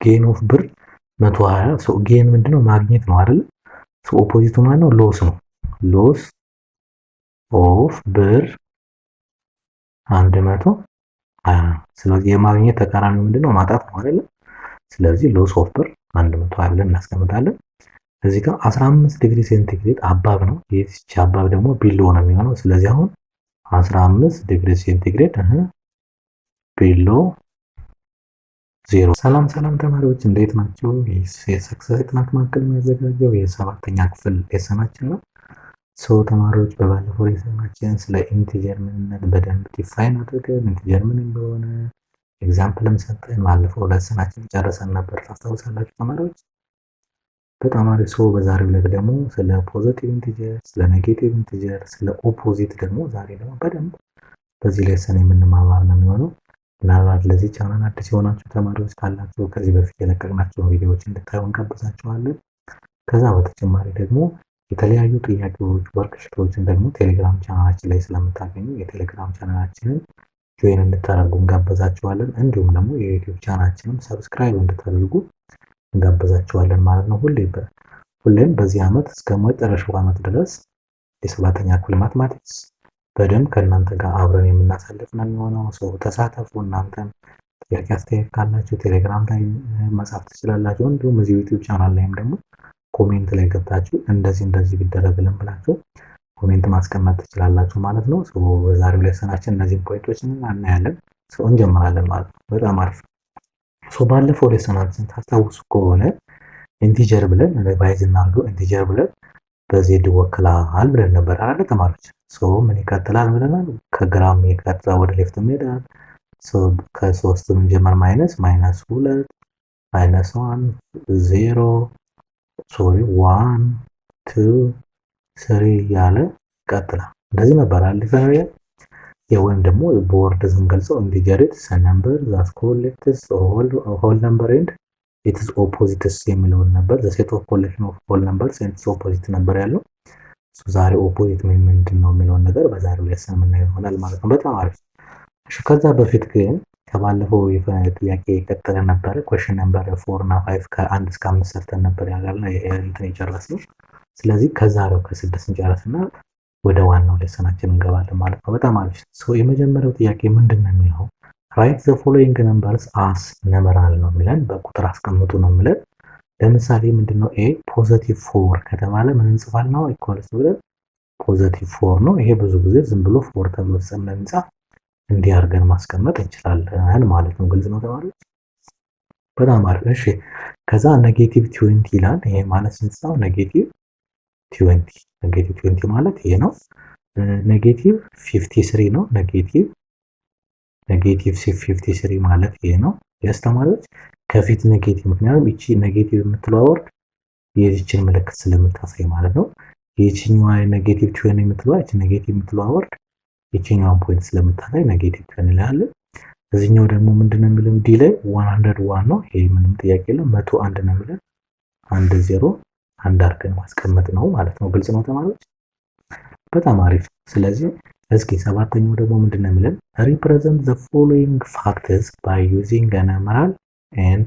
ጌን ኦፍ ብር 120 ሶ ጌን ምንድነው ማግኘት ነው አይደል? ሶ ኦፖዚቱ ማለት ነው ሎስ ነው። ሎስ ኦፍ ብር 120 ስለዚህ የማግኘት ተቃራኒው ምንድነው ማጣት ነው አይደል? ስለዚህ ሎስ ኦፍ ብር 120 ብለን እናስቀምጣለን። እዚህ ጋር 15 ዲግሪ ሴንቲግሬድ አባብ ነው። ይህች አባብ ደግሞ ቢሎ ነው የሚሆነው። ስለዚህ አሁን 15 ዲግሪ ሴንቲግሬድ ቢሎ 0። ሰላም ተማሪዎች እንዴት ናቸው? የሰክሰስ ጥናት ማዕከል የሚያዘጋጀው የሰባተኛ ክፍል ሌሰናችን ነው። ተማሪዎች በባለፈው ሌሰናችን ስለ ኢንቲጀር ምንነት በደንብ ዲፋይን አድርገን ኢንቲጀር ምን እንደሆነ ኤግዛምፕልም ሰጠን ባለፈው ሌሰናችን ጨርሰን ነበር። ታስታውሳላችሁ ተማሪዎች? በጣም አሪፍ። በዛሬው ዕለት ደግሞ ስለ ፖዚቲቭ ኢንቲጀር፣ ስለ ኔጌቲቭ ኢንቲጀር፣ ስለ ኦፖዚት ደግሞ ዛሬ ደግሞ በደንብ በዚህ ሌሰን የምንማማር ነው የሚሆነው። ምናልባት ለዚህ ቻናል አዲስ የሆናችሁ ተማሪዎች ካላችሁ ከዚህ በፊት የለቀቅናቸውን ቪዲዮዎች እንድታዩ እንጋብዛችኋለን። ከዛ በተጨማሪ ደግሞ የተለያዩ ጥያቄዎች፣ ወርክሽቶችን ደግሞ ቴሌግራም ቻናላችን ላይ ስለምታገኙ የቴሌግራም ቻናላችንን ጆይን እንድታደርጉ እንጋብዛችኋለን። እንዲሁም ደግሞ የዩቲዩብ ቻናላችንን ሰብስክራይብ እንድታደርጉ እንጋብዛችኋለን ማለት ነው። ሁሌም በዚህ ዓመት እስከ መጨረሻው ዓመት ድረስ የሰባተኛ ክፍል ማትማቲክስ በደንብ ከእናንተ ጋር አብረን የምናሳልፍ ነው የሚሆነው። ተሳተፉ። እናንተም ጥያቄ አስተያየት ካላችሁ ቴሌግራም ላይ መጻፍ ትችላላችሁ። እንዲሁም እዚህ ዩቲዩብ ቻናል ላይም ደግሞ ኮሜንት ላይ ገብታችሁ እንደዚህ ቢደረግልን ብላችሁ ኮሜንት ማስቀመጥ ትችላላችሁ ማለት ነው። በዛሬው ሌሰናችን እነዚህን ፖይንቶችን እናያለን። እንጀምራለን ማለት ነው። በጣም አሪፍ። ባለፈው ሌሰናችን ታስታውሱ ከሆነ ኢንቲጀር ብለን ሪቫይዝ እናድርገው። ኢንቲጀር ብለን በዜድ ይወክላል ብለን ነበር አይደል ተማሪዎች? ምን ይቀጥላል ብለናል? ከግራም ይቀጥላ ወደ ሌፍት ይሄዳል። ከ3 እንጀምር። -2 -1 0 1 2 3 ያለ ይቀጥላል። እንደዚህ ነበር አይደል? ወይም ደግሞ በወርድ ስንገልጸው ኢንቲጀር ኢትስ ነምበር ዛት ኮሌክትስ ሆል ነምበር ኤንድ ኢትስ ኦፖዚትስ የሚለውን ነበር። ዘ ሴት ኦፍ ኮሌክሽን ኦፍ ሆል ነምበርስ ኤንድ ኢትስ ኦፖዚት ነበር ያለው። ዛሬ ኦፖዚት ምንድን ነው የሚለውን ነገር በዛሬው ሌሰን የምናየው ይሆናል ማለት ነው። በጣም አሪፍ። ከዛ በፊት ግን ከባለፈው ጥያቄ የቀጠለ ነበረ። ኩዌሽን ነምበር 4 እና 5 ከ1 እስከ 5 ሰርተን ነበር ያጋልና እንትን የጨረስነው። ስለዚህ ከዛሬው ከ6 እንጨርስና ወደ ዋናው ሌሰናችን እንገባለን ማለት ነው። በጣም አሪፍ። የመጀመሪያው ጥያቄ ምንድን ነው የሚለው ራይት ዘ ፎሎዊንግ ነምበርስ አስ ነምራል ነው የሚለን። በቁጥር አስቀምጡ ነው የሚለን። ለምሳሌ ምንድነው ኤ ፖዚቲቭ 4 ከተባለ ምን እንጽፋለን ነው? ኢኳልስ ብለን ፖዚቲቭ 4 ነው። ይሄ ብዙ ጊዜ ዝም ብሎ 4 ተብሎ ስለምንጻፍ እንዲህ አድርገን ማስቀመጥ እንችላለን ማለት ነው። ግልጽ ነው ተማሪዎች? በጣም አሪፍ። እሺ ከዛ ኔጌቲቭ 20 ይላል። ይሄ ማለት ስንጻፍ ኔጌቲቭ 20 ማለት ይሄ ነው። ኔጌቲቭ 53 ነው። ኔጌቲቭ 53 ማለት ይሄ ነው። ተማሪዎች ከፊት ኔጌቲቭ፣ ምክንያቱም እቺ ኔጌቲቭ የምትለው ወርድ የዚችን ምልክት ስለምታሳይ ማለት ነው። የቺኛዋ ኔጌቲቭ 20 የምትለው እቺ ኔጌቲቭ የምትለው ወርድ የቺኛዋን ፖይንት ስለምታሳይ ኔጌቲቭ 20 እንላለን። እዚህኛው ደግሞ ምንድነው የሚለው ዲ ላይ 101 ነው። ይሄ ምንም ጥያቄ የለም። 101 ነው የሚለው 10 አንድ አድርገን ማስቀመጥ ነው ማለት ነው። ግልጽ ነው ተማሪዎች? በጣም አሪፍ። ስለዚህ እስኪ ሰባተኛው ደግሞ ምንድነው የሚለን represent the following factors by using a numeral and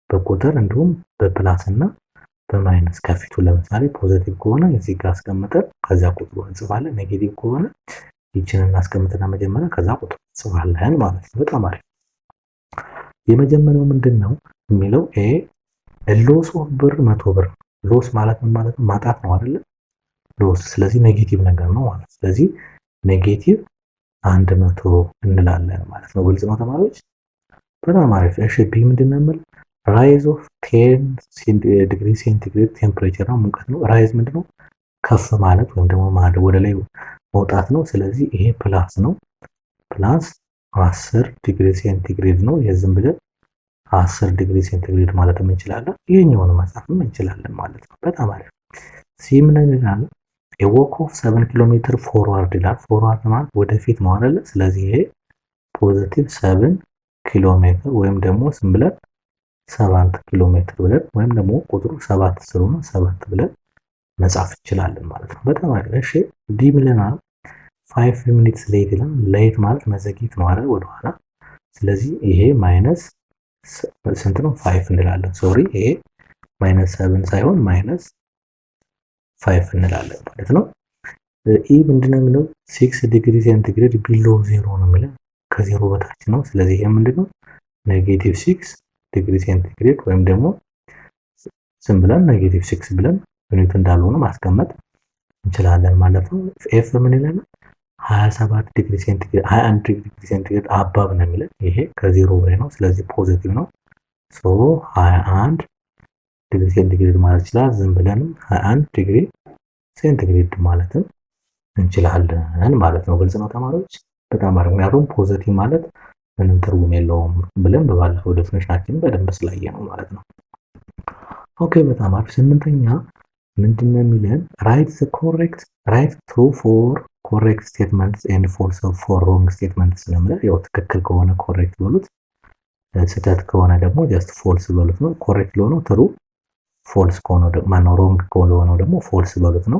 በቁጥር እንዲሁም በፕላስ እና በማይነስ ከፊቱ። ለምሳሌ ፖዚቲቭ ከሆነ እዚህ ጋር አስቀምጠን ከዛ ቁጥሩ እንጽፋለን። ኔጌቲቭ ከሆነ ይችን እናስቀምጥና መጀመሪያ ከዛ ቁጥሩ እንጽፋለን ማለት ነው። በጣም አሪፍ። የመጀመሪያው ምንድነው የሚለው ኤ ሎስ ኦፍ ብር 100 ብር። ሎስ ማለት ምን ማለት ነው? ማጣት ነው አይደል? ሎስ። ስለዚህ ኔጌቲቭ ነገር ነው ማለት። ስለዚህ ኔጌቲቭ 100 እንላለን ማለት ነው። ግልጽ ነው ተማሪዎች? በጣም አሪፍ። እሺ ቢ ምንድነው የሚለው ራይዝ ኦፍ 10 ዲግሪ ሴንቲግሬድ ቴምፕሬቸር ነው፣ ሙቀት ነው። ራይዝ ምንድነው? ከፍ ማለት ወይም ደግሞ ወደ ላይ መውጣት ነው። ስለዚህ ይሄ ፕላስ ነው። ፕላስ 10 ዲግሪ ሴንቲግሬድ ነው። የዝም ብለን 10 ዲግሪ ሴንቲግሬድ ማለት እንችላለን። ይሄኛውን መጻፍም እንችላለን ማለት ነው። በጣም አሪፍ። ሲ ምን ይላል? a walk of 7 ኪሎ ሜትር ፎርዋርድ ይላል። ፎርዋርድ ማለት ወደፊት ነው አይደል? ስለዚህ ይሄ ፖዚቲቭ 7 ኪሎ ሜትር ወይም ደግሞ ዝም ብለን 7 ኪሎ ሜትር ብለን ወይም ደግሞ ቁጥሩ 7 ስለሆነ 7 ብለን መጻፍ እንችላለን ማለት ነው። በጣም አሪፍ። እሺ ዲ ብለናል 5 ሚኒትስ ሌት ይላል። ሌት ማለት መዘግየት ነው አይደል? ወደኋላ። ስለዚህ ይሄ -5 ስንት ነው? 5 እንላለን። ሶሪ ይሄ -7 ሳይሆን -5 እንላለን ማለት ነው። ኢ ምንድነው የሚለው 6 ዲግሪ ሴንቲግሬድ ቢሎ ዜሮ ነው የሚለው ከዜሮ በታች ነው። ስለዚህ ይሄ ምንድነው -6 ዲግሪ ሴንቲግሬድ ወይም ደግሞ ዝም ብለን -6 ብለን ዩኒት እንዳልሆነ ማስቀመጥ እንችላለን ማለት ነው። ኤፍ ምን ይላል? 27 ዲግሪ ሴንቲግሬድ 21 ዲግሪ ሴንቲግሬድ አባብ ነው የሚለው ይሄ ከዜሮ በላይ ነው። ስለዚህ ፖዚቲቭ ነው። ሶ 21 ዲግሪ ሴንቲግሬድ ማለት ይችላል። ዝም ብለን 21 ዲግሪ ሴንቲግሬድ ማለትም እንችላለን ማለት ነው። ግልጽ ነው ተማሪዎች? በጣም አሪፍ። ምክንያቱም ፖዚቲቭ ማለት ምንም ትርጉም የለውም ብለን በባለፈው ዴፊኒሽናችን በደንብ ስላየ ነው ማለት ነው። ኦኬ በጣም አሪፍ። ስምንተኛ ምንድነው የሚለን? ራይት ትሩ ፎር ኮሬክት ስቴትመንትስ ኤንድ ፎልስ ፎር ሮንግ ስቴትመንትስ ነው የሚለን። ያው ትክክል ከሆነ ኮሬክት በሉት፣ ስህተት ከሆነ ደግሞ ጀስት ፎልስ በሉት ነው። ኮሬክት ለሆነው ትሩ፣ ፎልስ ከሆነው ደግሞ ማነው ሮንግ ከሆነው ደግሞ ፎልስ በሉት ነው።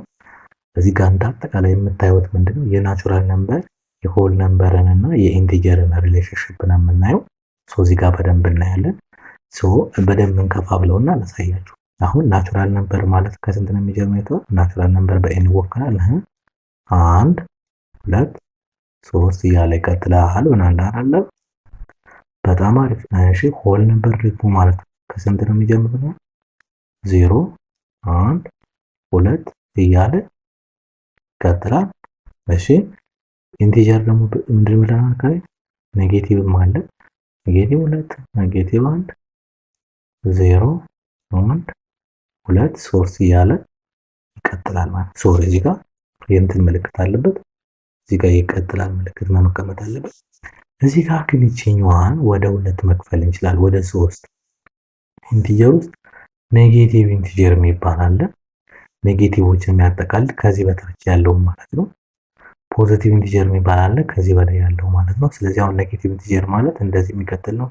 እዚህ ጋር እንደ አጠቃላይ የምታዩት ምንድነው የናቹራል ነምበር የሆል ነምበርን እና የኢንቲጀርን ሪሌሽንሽፕ ነው የምናየው። ሶ እዚህ ጋር በደንብ እናያለን። ሶ በደንብ እንከፋፍለውና ላሳያችሁ። አሁን ናቹራል ነምበር ማለት ከስንት ነው የሚጀምረው? ናቹራል ነምበር በኤን ይወክላል። 1 2 3 እያለ ይቀጥላል ብናል አይደል? በጣም አሪፍ። እሺ ሆል ነምበር ደግሞ ማለት ከስንት ነው የሚጀምረው? 0 1 2 እያለ ይቀጥላል። እሺ ኢንቲጀር ደግሞ ምንድን ብለናል? ከላይ ኔጌቲቭም አለ። ኔጌቲቭ 2 ኔጌቲቭ 1 0 1 2 3 እያለ ይቀጥላል ማለት ነው። ሶሪ እዚህ ጋር የእንትን ምልክት አለበት። እዚህ ጋር ይቀጥላል ምልክት መቀመጥ አለበት። እዚህ ጋር ግን ይችኛዋን ወደ ሁለት መክፈል እንችላለን። ወደ 3 ኢንቲጀር ውስጥ ኔጌቲቭ ኢንቲጀር የሚባል አለ። ኔጌቲቮችን የሚያጠቃልል ከዚህ በታች ያለው ማለት ነው። ፖዚቲቭ ኢንቲጀር የሚባል አለ ከዚህ በላይ ያለው ማለት ነው። ስለዚህ አሁን ኔጌቲቭ ኢንቲጀር ማለት እንደዚህ የሚቀጥል ነው።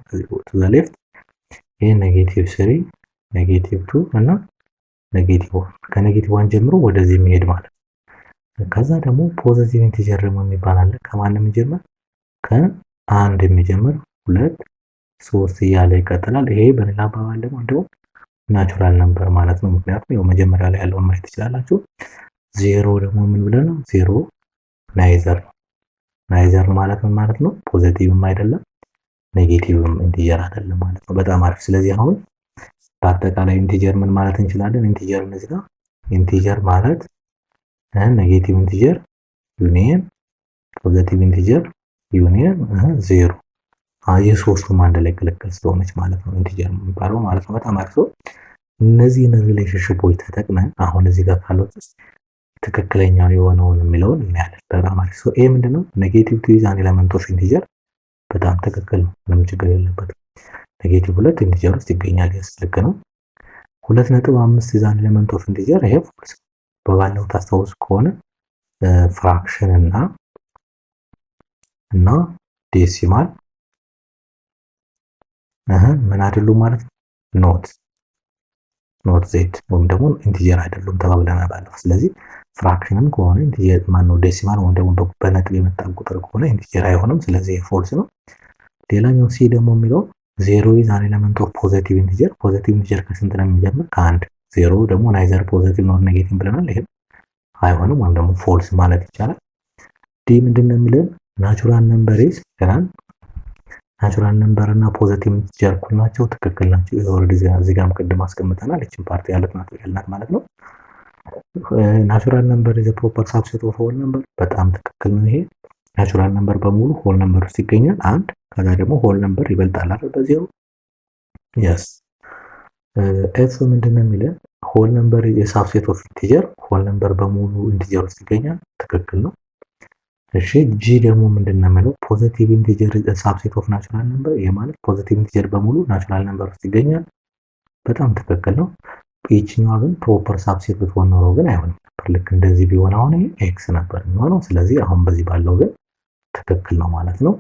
ቱ ዘ ሌፍት ይሄ ኔጌቲቭ 3 ኔጌቲቭ 2 እና ኔጌቲቭ 1 ከኔጌቲቭ 1 ጀምሮ ወደዚህ የሚሄድ ማለት ነው። ከዛ ደግሞ ፖዚቲቭ ኢንቲጀር ደግሞ የሚባል አለ። ከማን የሚጀምር? ከአንድ የሚጀምር 2 3 እያለ ይቀጥላል። ይሄ በሌላ አባባል ደግሞ ናቹራል ነምበር ማለት ነው። ምክንያቱም ያው መጀመሪያ ላይ ያለውን ማየት ትችላላችሁ። ዜሮ ደግሞ ምን ብለን ነው? ዜሮ ናይዘር ነው። ናይዘር ማለት ምን ማለት ነው? ፖዚቲቭም አይደለም ኔጌቲቭም ኢንቲጀር አይደለም ማለት ነው። በጣም አሪፍ። ስለዚህ አሁን በአጠቃላይ ኢንቲጀር ምን ማለት እንችላለን? ኢንቲጀር እነዚህ ጋር ኢንቲጀር ማለት ኔጌቲቭ ኢንቲጀር ዩኒየን ፖዚቲቭ ኢንቲጀር ዩኒየን ዜሮ የሶስቱም አንድ ላይ ቅልቅል ስለሆነች ማለት ነው ኢንቲጀር የሚባለው ማለት ነው። በጣም አሪፍ። እነዚህን ሪሌሽንሺፖች ተጠቅመን አሁን እዚህ ጋር ካሉት ውስጥ ትክክለኛው የሆነውን የሚለውን እናያለን። በጣም አሪፍ። ኤ ምንድነው? ኔጌቲቭ 2 ኢዝ አን ኤሌመንት ኦፍ ኢንቲጀር። በጣም ትክክል ነው። ምንም ችግር የለበትም። ኔጌቲቭ 2 ኢንቲጀር ውስጥ ይገኛል። ልክ ነው። 2.5 ኢዝ አን ኤሌመንት ኦፍ ኢንቲጀር። ይሄ ፎልስ። በባለፈው ታስታውሱ ከሆነ ፍራክሽን እና ዴሲማል ምን አይደሉም ማለት ነው። ኖት ዜድ ወይም ደግሞ ኢንቲጀር አይደሉም ተባብለናል ባለፈው። ስለዚህ ፍራክሽንም ከሆነ ኢንቲጀር ማነው ዴሲማል ወይም ደግሞ በነጥብ የመጣ ቁጥር ከሆነ ኢንቲጀር አይሆንም። ስለዚህ ፎልስ ነው። ሌላኛው ሲ ደግሞ የሚለው ዜሮ ኢዝ አን ኤሌመንት ኦፍ ፖዚቲቭ ኢንቲጀር። ፖዚቲቭ ኢንቲጀር ከስንት ነው የሚጀምር? ከአንድ። ዜሮ ደግሞ ናይዘር ፖዚቲቭ ኖር ኔጌቲቭ ብለናል። ይሄም አይሆንም ወይም ደግሞ ፎልስ ማለት ይቻላል። ዲ ምንድነው የሚለን? ናቹራል ነምበር ኢዝ ገናን ናቹራል ነምበር እና ፖዚቲቭ ኢንቲጀር እኩል ናቸው። ትክክል ናቸው። ኦልሬዲ እዚህ ጋርም ቅድም አስቀምጠናል። እቺን ፓርቲ ያልናት ማለት ነው። ናቹራል ነምበር ኢዝ ፕሮፐር ሳብሴት ኦፍ ሆል ነምበር። በጣም ትክክል ነው። ይሄ ናቹራል ነምበር በሙሉ ሆል ነምበር ውስጥ ይገኛል። አንድ ከዛ ደግሞ ሆል ነምበር ይበልጣል አይደል? በዜሮ yes። ኤፍ ምንድነው የሚለን? ሆል ነምበር ኢዝ ሳብሴት ኦፍ ኢንቲጀር። ሆል ነምበር በሙሉ ኢንቲጀር ውስጥ ይገኛል። ትክክል ነው። እሺ ጂ ደግሞ ምንድነው የሚለው? ፖዚቲቭ ኢንቲጀር ሳብሴት ኦፍ ናቹራል ነምበር። ይሄ ማለት ፖዚቲቭ ኢንቲጀር በሙሉ ናቹራል ነምበር ውስጥ ይገኛል። በጣም ትክክል ነው። ይችኛዋ ግን ፕሮፐር ሳብሴት ብትሆን ኖሮ ግን አይሆንም ነበር። ልክ እንደዚህ ቢሆን አሁን ይሄ ኤክስ ነበር የሚሆነው። ስለዚህ አሁን በዚህ ባለው ግን ትክክል ነው ማለት ነው።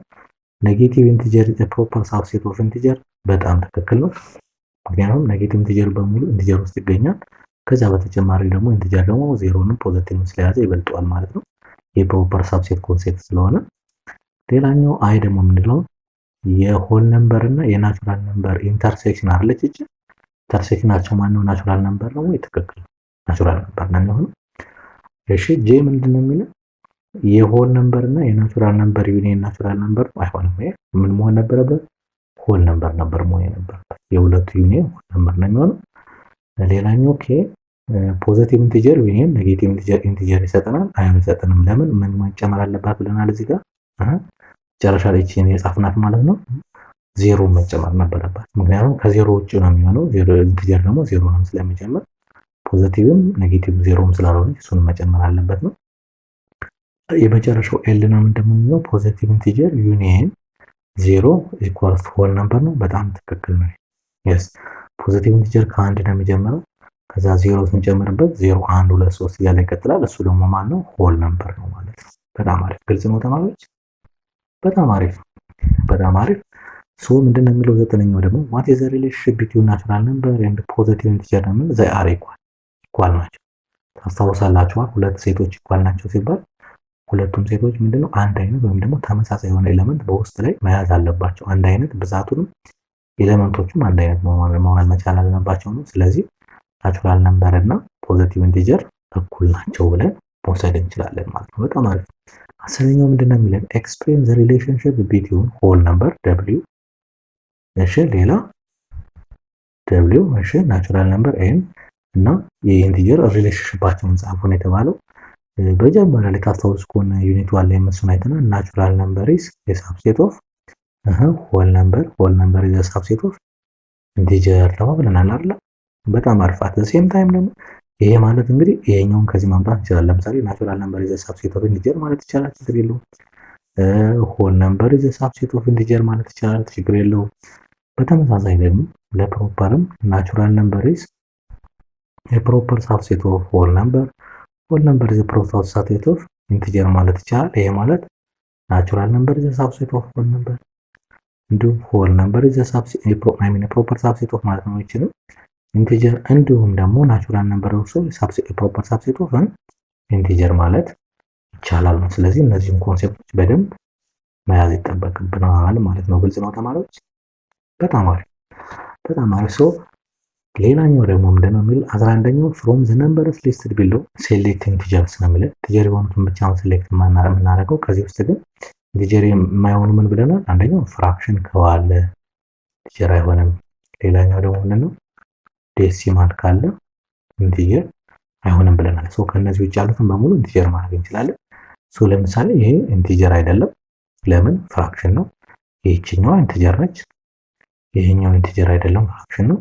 ኔጌቲቭ ኢንቲጀር ፕሮፐር ሳብሴት ኦፍ ኢንቲጀር። በጣም ትክክል ነው። ምክንያቱም ኔጌቲቭ ኢንቲጀር በሙሉ ኢንቲጀር ውስጥ ይገኛል። ከዛ በተጨማሪ ደግሞ ኢንቲጀር ደግሞ ዜሮንም ፖዚቲቭ ስለያዘ ይበልጠዋል ማለት ነው። የፕሮፐር ሳብሴት ኮንሴፕት ስለሆነ። ሌላኛው አይ ደግሞ የምንለው የሆል ነምበር እና የናቹራል ነምበር ኢንተርሴክሽን አለች። እቺ ኢንተርሴክሽናቸው ማነው? ናቹራል ነምበር ነው ወይ? ትክክል፣ ናቹራል ነምበር ነው የሚሆነው። እሺ ጄ ምንድነው የሚለው? የሆል ነምበር እና የናቹራል ነምበር ዩኒየን ናቹራል ነምበር አይሆንም። ይሄ ምን መሆን ነበረበት? ሆል ነምበር ነበር መሆን የነበረበት። የሁለቱ ዩኒየን ሆል ነምበር ነው የሚሆነው። ሌላኛው ኬ ፖዚቲቭ ኢንቲጀር ዩኒየን ኔጌቲቭ ኢንቲጀር ይሰጠናል። አይሰጠንም። ለምን? ምን መጨመር አለባት ብለናል እዚህ ጋር መጨረሻ ላይ እቺን የጻፍናት ማለት ነው። ዜሮ መጨመር ነበረባት። ምክንያቱም ከዜሮ ውጭ ነው የሚሆነው። ዜሮ ኢንቲጀር ደግሞ ዜሮ ነው ስለሚጨምር ፖዚቲቭም ኔጌቲቭ ዜሮም ስላልሆነ እሱን መጨመር አለበት ነው። የመጨረሻው ኤል ነው እንደምንለው ፖዚቲቭ ኢንቲጀር ዩኒየን ዜሮ ኢኳልስ ሆል ነምበር ነው። በጣም ትክክል ነው። የስ ፖዚቲቭ ኢንቲጀር ከአንድ ነው የሚጀምረው። ከዛ ዜሮ ስንጨምርበት 0 1 2 3 እያለ ይቀጥላል። እሱ ደግሞ ማን ነው? ሆል ነምበር ነው ማለት ነው። በጣም አሪፍ፣ ግልጽ ነው ተማሪዎች። በጣም አሪፍ፣ በጣም አሪፍ። ሶ ምንድነው የሚለው ዘጠነኛው ደግሞ what is the relationship between natural number and positive integer? ምን they are ኢኳል ናቸው። ታስታውሳላችሁ ሁለት ሴቶች ኢኳል ናቸው ሲባል ሁለቱም ሴቶች ምንድነው አንድ አይነት ወይም ደግሞ ተመሳሳይ የሆነ ኤሌመንት በውስጥ ላይ መያዝ አለባቸው። አንድ አይነት ብዛቱንም ኤሌመንቶቹም አንድ አይነት መሆን መቻል አለባቸው ነው። ስለዚህ ናቹራል ነምበር እና ፖዚቲቭ ኢንቲጀር እኩል ናቸው ብለን መውሰድ እንችላለን ማለት ነው። በጣም አሪፍ። አስረኛው ምንድነው የሚለን ኤክስፕሌን ዘ ሪሌሽንሺፕ ቢትዊን ሆል ነምበር ደብሊው፣ እሺ ሌላ ደብሊው፣ እሺ ናቹራል ነምበር ኤን እና የኢንቲጀር ሪሌሽንሺፓቸውን ጻፉን የተባለው በመጀመሪያ ላይ ታስታውሱ ከሆነ ዩኒት 1 ላይ መስዋዕት አይተናል። ናቹራል ነምበር ኢዝ ኤ ሳብሴት ኦፍ ሆል ነምበር ኢዝ ኤ ሳብሴት ኦፍ ኢንቲጀር ተባብለናል አይደል? በጣም አሪፍ። አት ዘ ሴም ታይም ደግሞ ይሄ ማለት እንግዲህ ይሄኛውን ከዚህ ማምጣት እንችላለን። ለምሳሌ ናቹራል ነምበር ኢዝ ኤ ሳብሴት ኦፍ ኢንቲጀር ማለት ይቻላል፣ ችግር የለውም። ሆል ነምበር ኢዝ ኤ ሳብሴት ኦፍ ኢንቲጀር ማለት ይቻላል፣ ችግር የለውም። በተመሳሳይ ደግሞ ለፕሮፐርም ናቹራል ነምበር ኢዝ ኤ ፕሮፐር ሳብሴት ኦፍ ሆል ነምበር ኢዝ ኤ ፕሮፐር ሳብሴት ኦፍ ኢንቲጀር ማለት ይቻላል። ይሄ ማለት ናቹራል ነምበር ኢዝ ኤ ሳብሴት ኦፍ ሆል ነምበር እንዲሁም ሆል ነምበር ኢዝ ኤ ሳብሴት ፕሮፐር ሳብሴት ኦፍ ማለት ነው ይችላል ኢንቲጀር እንዲሁም ደግሞ ናቹራል ነምበር ኦልሶ ፕሮፐር ሳብሴት ኦፍ ኢንቲጀር ማለት ይቻላል ነው። ስለዚህ እነዚህን ኮንሴፕቶች በደንብ መያዝ ይጠበቅብናል ማለት ነው። ግልጽ ነው ተማሪዎች? በጣም አሪፍ፣ በጣም አሪፍ። ሶ ሌላኛው ደግሞ ምንድነው የሚል 11ኛው ፍሮም ዘ ነምበርስ ሊስትድ ቢሎ ሴሌክት ኢንቲጀርስ ነው የሚለው። ኢንቲጀር የሆኑትን ብቻ ነው ሴሌክት የምናደርገው። ከዚህ ውስጥ ግን ኢንቲጀር የማይሆኑ ምን ብለናል? አንደኛው ፍራክሽን ከዋለ ኢንቲጀር አይሆንም። ሌላኛው ደግሞ ምንድነው ዴሲማል ካለ ኢንቲጀር አይሆንም ብለናል። ሶ ከነዚህ ውጭ ያሉትን በሙሉ ኢንቲጀር ማድረግ እንችላለን። ሶ ለምሳሌ ይሄ ኢንቲጀር አይደለም። ለምን? ፍራክሽን ነው። ይህችኛዋ ኢንቲጀር ነች። ይሄኛው ኢንቲጀር አይደለም፣ ፍራክሽን ነው።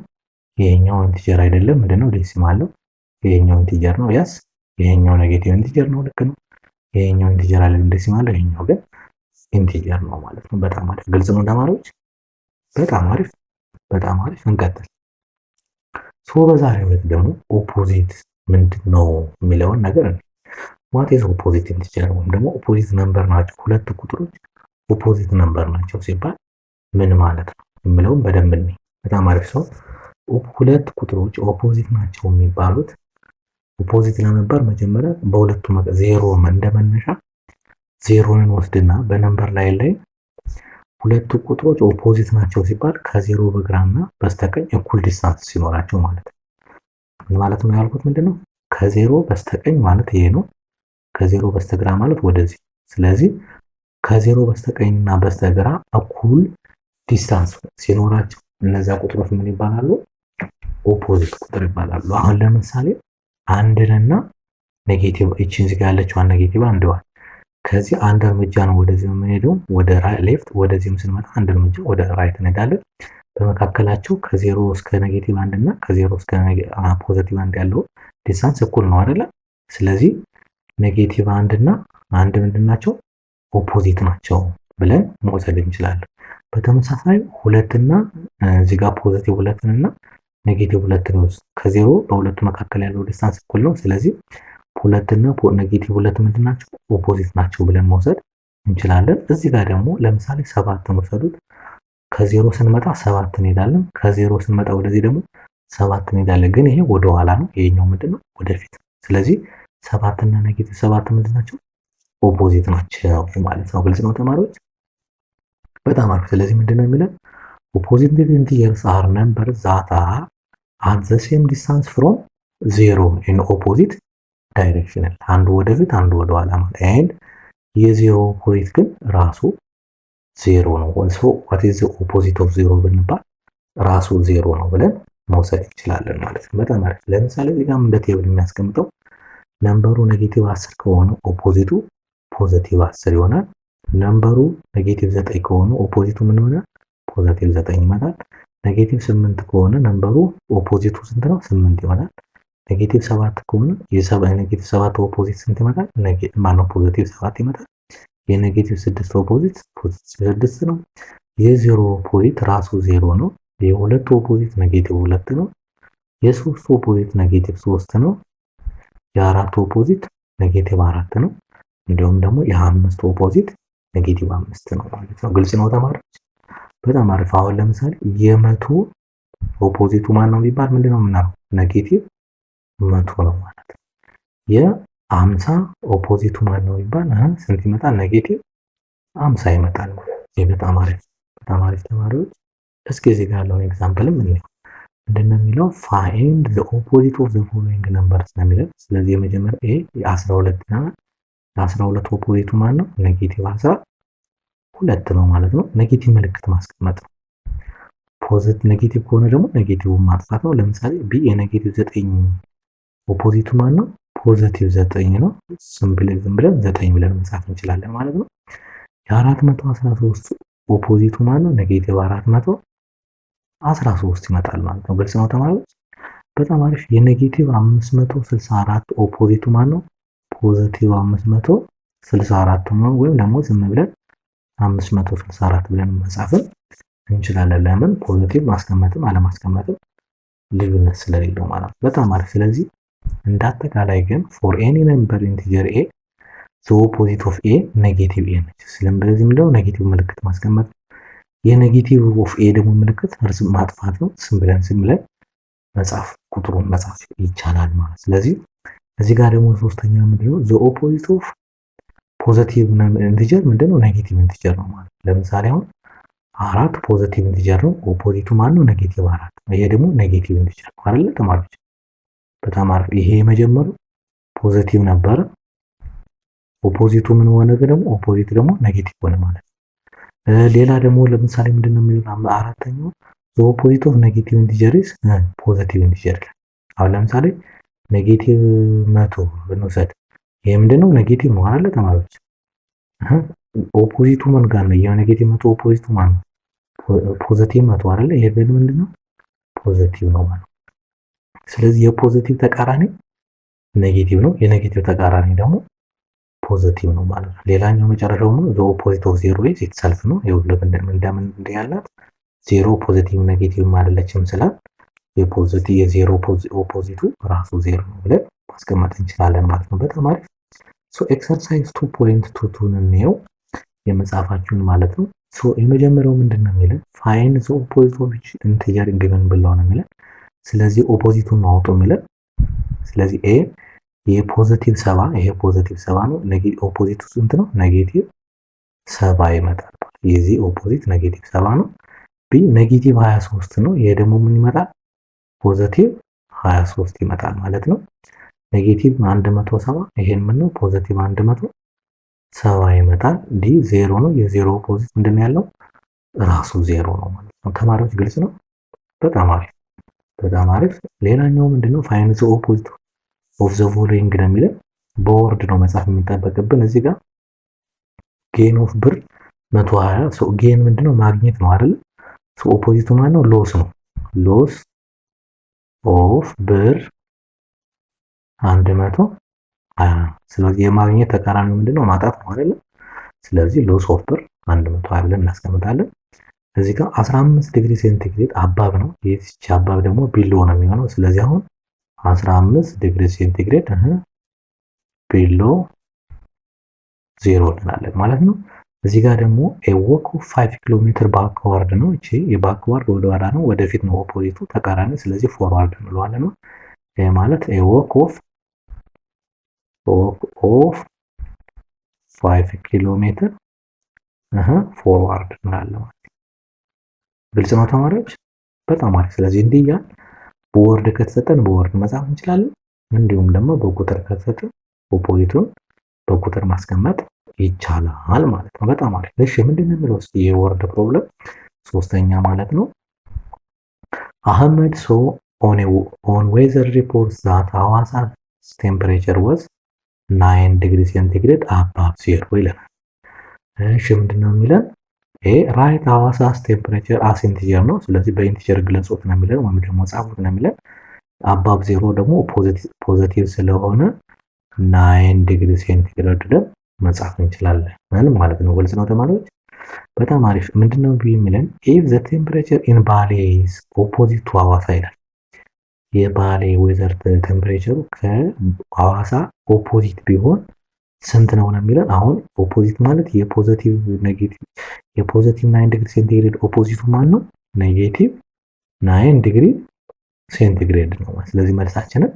ይሄኛው ኢንቲጀር አይደለም፣ ምንድነው? ዴሲማል ነው። ይሄኛው ኢንቲጀር ነው፣ ያስ ይሄኛው ኔጌቲቭ ኢንቲጀር ነው፣ ልክ ነው። ይሄኛው ኢንቲጀር አይደለም፣ ዴሲማል። ይሄኛው ግን ኢንቲጀር ነው ማለት ነው። በጣም አሪፍ፣ ግልጽ ነው ተማሪዎች? በጣም አሪፍ፣ በጣም አሪፍ። እንቀጥል። ሶ በዛሬው ዕለት ደግሞ ኦፖዚት ምንድነው የሚለውን ነገር ነው። ዋት ኢዝ ኦፖዚት ኢንቲጀር ወይም ደግሞ ኦፖዚት ነምበር ናቸው ሁለት ቁጥሮች ኦፖዚት ነምበር ናቸው ሲባል ምን ማለት ነው የሚለውን በደንብ እንይ። በጣም አሪፍ። ሰው ሁለት ቁጥሮች ኦፖዚት ናቸው የሚባሉት ኦፖዚት ለነበር መጀመሪያ በሁለቱ ዜሮ እንደመነሻ ዜሮን ወስድና በነምበር ላይ ሁለቱ ቁጥሮች ኦፖዚት ናቸው ሲባል ከዜሮ በግራና በስተቀኝ እኩል ዲስታንስ ሲኖራቸው ማለት ነው። ምን ማለት ነው ያልኩት ምንድነው? ከዜሮ በስተቀኝ ማለት ይሄ ነው። ከዜሮ በስተግራ ማለት ወደዚህ። ስለዚህ ከዜሮ በስተቀኝና በስተግራ እኩል ዲስታንስ ሲኖራቸው እነዛ ቁጥሮች ምን ይባላሉ? ኦፖዚት ቁጥር ይባላሉ። አሁን ለምሳሌ አንድንና ኔጌቲቭ እቺን እዚህ ጋር ያለችው ኔጌቲቭ አንድዋን ከዚህ አንድ እርምጃ ነው ወደዚህ የምንሄደው ወደ ሌፍት፣ ወደዚህም ስንመጣ አንድ እርምጃ ወደ ራይት እንሄዳለን። በመካከላቸው ከዜሮ እስከ ኔጌቲቭ አንድ እና ከዜሮ እስከ ፖዚቲቭ አንድ ያለው ዲስታንስ እኩል ነው አይደለ? ስለዚህ ኔጌቲቭ አንድ እና አንድ ምንድናቸው? ኦፖዚት ናቸው ብለን መውሰድ እንችላለን። በተመሳሳይ ሁለትና እዚህ ጋር ፖዚቲቭ ሁለትን እና ኔጌቲቭ ሁለትን ነው ከዜሮ በሁለቱ መካከል ያለው ዲስታንስ እኩል ነው። ስለዚህ ሁለትና ኔጌቲቭ ሁለት ምንድናቸው? ኦፖዚት ናቸው ብለን መውሰድ እንችላለን። እዚህ ጋር ደግሞ ለምሳሌ ሰባትን ወሰዱት። ከዜሮ ስንመጣ ሰባት እንሄዳለን። ከዜሮ ስንመጣ ወደዚህ ደግሞ ሰባት እንሄዳለን። ግን ይሄ ወደ ኋላ ነው፣ ይሄኛው ምንድነው? ወደፊት። ስለዚህ ሰባትና ኔጌቲቭ ሰባት ምንድናቸው? ኦፖዚት ናቸው ማለት ነው። ግልጽ ነው ተማሪዎች? በጣም አሪፍ። ስለዚህ ምንድነው የሚለን ኦፖዚቲቭ ኢንቲጀርስ አር ነምበር ዛት አር አት ዘ ሴም ዲስታንስ ፍሮም ዜሮ ኢን ኦፖዚት ዳይሬክሽን። አንዱ ወደፊት አንዱ ወደ ኋላ ማለት ኤንድ የዜሮ ኦፖዚት ግን ራሱ ዜሮ ነው። ሶ ዋት ኢዝ ዘ ኦፖዚት ኦፍ ዜሮ ብንባል ራሱ ዜሮ ነው ብለን መውሰድ እንችላለን ማለት ነው። በጣም አሪፍ። ለምሳሌ እዚህ ጋር እንደ ቴብል የሚያስቀምጠው ነምበሩ ኔጌቲቭ 10 ከሆነ ኦፖዚቱ ፖዚቲቭ 10 ይሆናል። ነምበሩ ኔጌቲቭ 9 ከሆነ ኦፖዚቱ ምን ይሆናል? ፖዚቲቭ 9 ይመጣል። ኔጌቲቭ 8 ከሆነ ነምበሩ ኦፖዚቱ ስንት ነው? 8 ይሆናል። ኔጌቲቭ 7 ከሆነ ኔጌቲቭ 7 ኦፖዚት ስንት ይመጣል? ማነው? ፖዚቲቭ 7 ይመጣል። የኔጌቲቭ 6 ኦፖዚት ፖዚቲቭ 6 ነው። የዜሮ ኦፖዚት ራሱ ዜሮ ነው። የሁለት ኦፖዚት ኔጌቲቭ 2 ነው። የሶስት ኦፖዚት ኔጌቲቭ 3 ነው። የአራት ኦፖዚት ኔጌቲቭ 4 ነው። እንዲሁም ደግሞ የአምስት ኦፖዚት ኔጌቲቭ 5 ነው ማለት ነው። ግልጽ ነው ተማሪዎች? በጣም አሪፍ። አሁን ለምሳሌ የመቶ ኦፖዚቱ ማን ነው ቢባል ምንድነው የምናለው? ኔጌቲቭ 100 ነው ማለት ነው። የ50 ኦፖዚቱ ማን ነው ቢባል ስንት ይመጣል? ኔጌቲቭ 50 ይመጣል ማለት ነው። በጣም አሪፍ፣ በጣም አሪፍ ተማሪዎች። እስኪ እዚህ ጋር ያለውን ኤግዛምፕልም እንየው። ምንድነው የሚለው? ፋይንድ ዘ ኦፖዚት ኦፍ ዘ ፎሎዊንግ ነምበርስ ነው የሚለው። ስለዚህ የመጀመሪያ ኤ የ12 እና የ12 ኦፖዚቱ ማን ነው? ኔጌቲቭ 12 ነው ማለት ነው። ኔጌቲቭ ምልክት ማስቀመጥ ነው። ፖዚቲቭ ኔጌቲቭ ከሆነ ደግሞ ኔጌቲቭን ማጥፋት ነው። ለምሳሌ ቢ የኔጌቲቭ 9 ኦፖዚቱ ማን ነው? ፖዚቲቭ 9 ነው። ዝም ብለን 9 ብለን መጻፍ እንችላለን ማለት ነው። የ413 ኦፖዚቱ ማን ነው? ኔጌቲቭ 413 ይመጣል ማለት ነው። ግልጽ ነው ተማሪዎች? በጣም አሪፍ። የኔጌቲቭ 564 ኦፖዚቱ ማን ነው? ፖዚቲቭ 564 ነው። ወይም ደግሞ ዝም ብለን 564 ብለን መጻፍን እንችላለን። ለምን? ፖዚቲቭ ማስቀመጥም አለማስቀመጥም ልዩነት ስለሌለው ማለት ነው። በጣም አሪፍ። ስለዚህ እንዳጠቃላይ ግን ፎር ኤኒ ነምበር ኢንቲጀር ኤ ዘ ኦፖዚት ኦፍ ኤ ኔጌቲቭ ኤ ነች። ስለዚህ ምንድነው ኔጌቲቭ ምልክት ማስቀመጥ። የኔጌቲቭ ኦፍ ኤ ደግሞ ምልክት እርስ ማጥፋት ነው። ስም ብለን መጻፍ ቁጥሩን መጻፍ ይቻላል ማለት። ስለዚህ እዚህ ጋር ደግሞ ሶስተኛ ምንድነው? ዘ ኦፖዚት ኦፍ ፖዚቲቭ ኢንቲጀር ምንድነው? ኔጌቲቭ ኢንቲጀር ነው ማለት። ለምሳሌ አሁን 4 ፖዚቲቭ ኢንቲጀር ነው። ኦፖዚቱ ማን ነው? ኔጌቲቭ 4። ይሄ ደግሞ ኔጌቲቭ ኢንቲጀር ነው አይደል ተማሪዎች? በጣም አሪፍ። ይሄ የመጀመሪያው ፖዚቲቭ ነበረ። ኦፖዚቱ ምን ሆነ? ደግሞ ኦፖዚት ደግሞ ኔጌቲቭ ሆነ ማለት ነው። ሌላ ደግሞ ለምሳሌ ምንድነው የሚለው? አራተኛው ዘ ኦፖዚት ኦፍ ኔጌቲቭ ኢንቲጀር ኢዝ ፖዚቲቭ ኢንቲጀር። አሁን ለምሳሌ ኔጌቲቭ 100 ብንወስድ ይሄ ምንድነው? ኔጌቲቭ ነው አይደል ተማሪዎች? ኦፖዚቱ ምን ጋር ነው? የኔጌቲቭ 100 ኦፖዚቱ ማን ነው? ፖዚቲቭ 100 አይደል? ይሄ ምንድነው? ፖዚቲቭ ነው ማለት። ስለዚህ የፖዚቲቭ ተቃራኒ ኔጌቲቭ ነው። የኔጌቲቭ ተቃራኒ ደግሞ ፖዚቲቭ ነው ማለት ነው። ሌላኛው መጨረሻው ነው ዘ ኦፖዚት ኦፍ ዜሮ ኢዝ ኢትሰልፍ ነው። ይኸውልህ እንደምን ያላት ዜሮ ፖዚቲቭ ኔጌቲቭ አይደለችም ስላል የዜሮ ኦፖዚቱ ራሱ ዜሮ ነው ብለን ማስቀመጥ እንችላለን ማለት ነው። በጣም አሪፍ። ሶ ኤክሰርሳይዝ 2.22 እንየው የመጽሐፋችሁን ማለት ነው። ሶ የመጀመሪያው ምንድነው የሚለን? ፋይንድ ዘ ኦፖዚት ኦፍ ኢች ኢንቲጀር ጊቨን ብለው ነው የሚለን። ስለዚህ ኦፖዚቱን አውጡ የሚለን። ስለዚህ ኤ የፖዚቲቭ 7 ይሄ ፖዚቲቭ 7 ነው። ኦፖዚቱ ስንት ነው? ኔጌቲቭ 7 ይመጣል። የዚህ ኦፖዚት ኔጌቲቭ 7 ነው። ቢ ኔጌቲቭ 23 ነው። ይሄ ደግሞ ምን ይመጣል? ፖዚቲቭ 23 ይመጣል ማለት ነው። ኔጌቲቭ 170 ይሄን ምን ነው? ፖዚቲቭ 170 ይመጣል። ዲ 0 ነው። የዜሮ ኦፖዚት ምንድነው ያለው? ራሱ 0 ነው ማለት ነው። ተማሪዎች ግልጽ ነው? በጣም አሪፍ፣ በጣም አሪፍ። ሌላኛው ምንድነው? ፋይንድ ዘ ኦፖዚት ኦፍ ዘ ፎሎዊንግ ነው የሚለው። በወርድ ነው መጻፍ የሚጠበቅብን እዚህ ጋር። ጌን ኦፍ ብር 120 ሶ ጌን ምንድነው? ማግኘት ነው አይደል? ሶ ኦፖዚቱ ማን ነው? ሎስ ነው። ሎስ ኦፍ ብር 120። ስለዚህ የማግኘት ተቃራኒው ምንድነው? ማጣት ነው አይደል? ስለዚህ ሎስ ኦፍ ብር 120 ብለን እናስቀምጣለን። እዚህ ጋር 15 ዲግሪ ሴንቲግሬድ አባብ ነው። ይህች አባብ ደግሞ ቢሎ ነው የሚሆነው። ስለዚህ አሁን 15 ዲግሪ ሴንቲግሬድ ቢሎ 0 እንላለን ማለት ነው። እዚህ ጋር ደግሞ ኤ ዎክ ኦፍ 5 ኪሎ ሜትር ባክዋርድ ነው። እቺ የባክዋርድ ወደ ኋላ ነው፣ ወደፊት ነው ኦፖዚቱ ተቃራኒ። ስለዚህ ፎርዋርድ እንለዋለን ነው። ይሄ ማለት ኤ ዎክ ኦፍ 5 ኪሎ ሜትር ፎርዋርድ እንላለን። ግልጽ ነው ተማሪዎች? በጣም አሪፍ። ስለዚህ እንዲህ እያልን በወርድ ከተሰጠን በወርድ መጻፍ እንችላለን። እንዲሁም ደግሞ በቁጥር ከተሰጠን ኦፖዚቱን በቁጥር ማስቀመጥ ይቻላል ማለት ነው። በጣም አሪፍ። እሺ ምንድን ነው የሚለው እስኪ የወርድ ፕሮብለም ሶስተኛ ማለት ነው። አህመድ ሶ ኦን ዌዘር ሪፖርትስ ዛት ሐዋሳ ቴምፕሬቸር ወዝ 9 ዲግሪ ሴንቲግሬድ አባቭ ዜሮ ይለናል። እሺ ምንድን ነው የሚለን? ራይት ሐዋሳስ ቴምፕሬቸር አስ ኢንቲጀር ነው። ስለዚህ በኢንቲጀር ግለጹት ነው የሚለን ወይም ደግሞ ጻፉት ነው የሚለን። አባብ ዜሮ ደግሞ ፖዚቲቭ ስለሆነ 9 ዲግሪ ሴንቲግሬድ ብለን መጻፍ እንችላለን ማለት ነው። ግልጽ ነው ተማሪዎች? በጣም አሪፍ። ምንድነው የሚለን? ኢፍ ዘ ቴምፕሬቸር ኢን ባሌ ኢዝ ኦፖዚት ቱ ሐዋሳ ይላል። የባሌ ዌዘር ቴምፕሬቸሩ ከሐዋሳ ኦፖዚት ቢሆን ስንት ነው የሚለን? አሁን ኦፖዚት ማለት የፖዚቲቭ 9 ዲግሪ ሴንቲግሬድ ኦፖዚቱ ማን ነው? ኔጌቲቭ 9 ዲግሪ ሴንቲግሬድ ነው። ስለዚህ መልሳችንን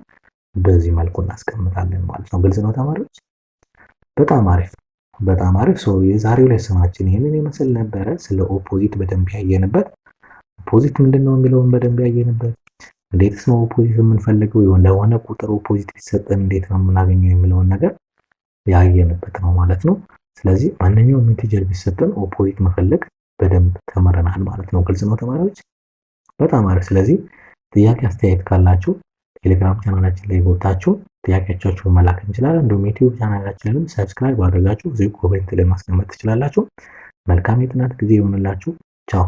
በዚህ መልኩ እናስቀምጣለን ማለት ነው። ግልጽ ነው ተማሪዎች? በጣም አሪፍ በጣም አሪፍ። የዛሬው ሌሰናችን ይህንን ይመስል ነበረ። ስለ ኦፖዚት በደንብ ያየንበት፣ ኦፖዚት ምንድነው የሚለውን በደንብ ያየንበት፣ እንዴትስ ነው ኦፖዚት የምንፈልገው፣ ለሆነ ቁጥር ኦፖዚት ቢሰጠን እንዴት ነው የምናገኘው የሚለውን ነገር ያየንበት ነው ማለት ነው። ስለዚህ ማንኛውም ኢንቲጀር ቢሰጠን ኦፖዚት መፈለግ በደንብ ተመረናል ማለት ነው። ግልጽ ነው ተማሪዎች? በጣም አሪፍ። ስለዚህ ጥያቄ አስተያየት ካላችሁ ቴሌግራም ቻናላችን ላይ ገብታችሁ ጥያቄዎቻችሁን መላክ እንችላለን። እንዲሁም ዩቲዩብ ቻናላችንንም ሰብስክራይብ አድርጋችሁ እዚህ ኮሜንት ላይ ማስቀመጥ ትችላላችሁ። መልካም የጥናት ጊዜ ይሆንላችሁ። ቻው